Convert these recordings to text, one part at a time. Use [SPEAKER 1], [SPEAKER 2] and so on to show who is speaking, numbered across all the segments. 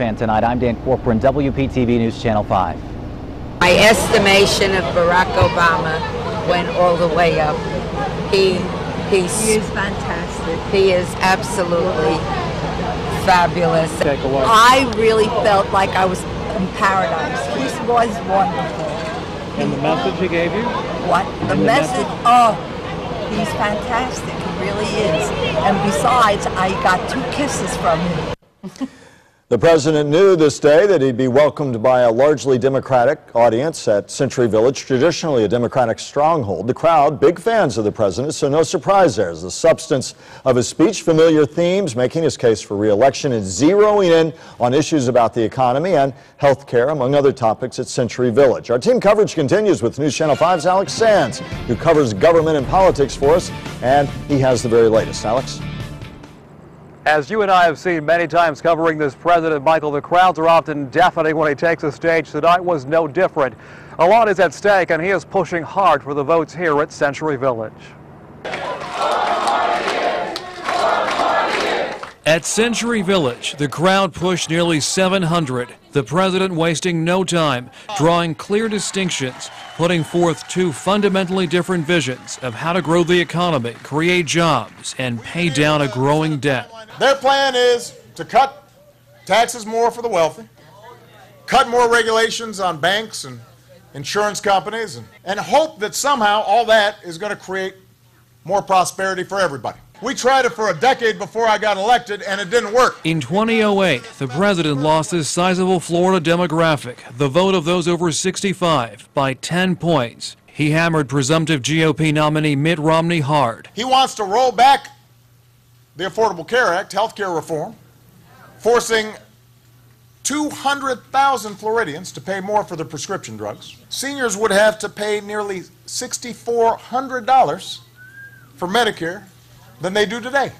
[SPEAKER 1] Fan tonight, I'm Dan Corcoran, WPTV News Channel 5.
[SPEAKER 2] My estimation of Barack Obama went all the way up. He is fantastic. He is absolutely fabulous. I really felt like I was in paradise. He was wonderful.
[SPEAKER 3] And the message he gave you?
[SPEAKER 2] What? The message? Oh, he's fantastic. He really is. And besides, I got 2 kisses from him.
[SPEAKER 4] The president knew this day that he'd be welcomed by a largely Democratic audience at Century Village, traditionally a Democratic stronghold. The crowd, big fans of the president, so no surprise there. As the substance of his speech, familiar themes, making his case for re-election and zeroing in on issues about the economy and health care, among other topics at Century Village. Our team coverage continues with News Channel 5's Alex Sands, who covers government and politics for us, and he has the very latest. Alex?
[SPEAKER 5] As you and I have seen many times covering this president, Michael, the crowds are often deafening when he takes the stage. Tonight was no different. A lot is at stake, and he is pushing hard for the votes here at Century Village.
[SPEAKER 6] At Century Village, the crowd pushed nearly 700. The president wasting no time, drawing clear distinctions, putting forth 2 fundamentally different visions of how to grow the economy, create jobs, and pay down a growing debt.
[SPEAKER 7] Their plan is to cut taxes more for the wealthy, cut more regulations on banks and insurance companies, and hope that somehow all that is going to create more prosperity for everybody. We tried it for a decade before I got elected, and it didn't work.
[SPEAKER 6] In 2008, the president lost his sizable Florida demographic, the vote of those over 65, by 10 points. He hammered presumptive GOP nominee Mitt Romney hard.
[SPEAKER 7] He wants to roll back the Affordable Care Act, health care reform, forcing 200,000 Floridians to pay more for their prescription drugs. Seniors would have to pay nearly $6,400 for Medicare than they do today.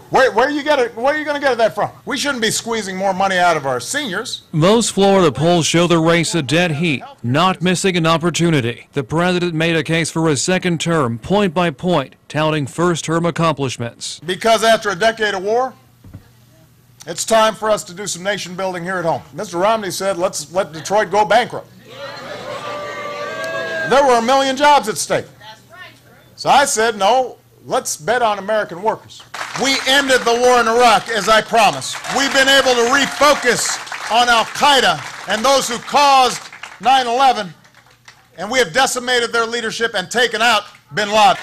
[SPEAKER 7] Where are you going to get that from? We shouldn't be squeezing more money out of our seniors.
[SPEAKER 6] Most Florida polls show the race a dead heat, not missing an opportunity. The president made a case for a second term, point by point, touting first-term accomplishments.
[SPEAKER 7] Because after a decade of war, it's time for us to do some nation building here at home. Mr. Romney said, let's let Detroit go bankrupt. There were 1 million jobs at stake. So I said, no, let's bet on American workers. We ended the war in Iraq, as I promised. We've been able to refocus on al-Qaeda and those who caused 9/11, and we have decimated their leadership and taken out bin Laden.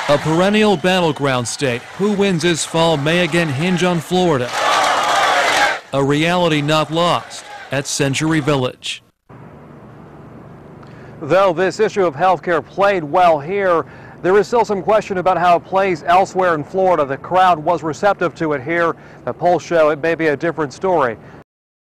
[SPEAKER 6] A perennial battleground state, who wins this fall may again hinge on Florida. A reality not lost at Century Village.
[SPEAKER 5] Though this issue of health care played well here, there is still some question about how it plays elsewhere in Florida. The crowd was receptive to it here. The polls show it may be a different story.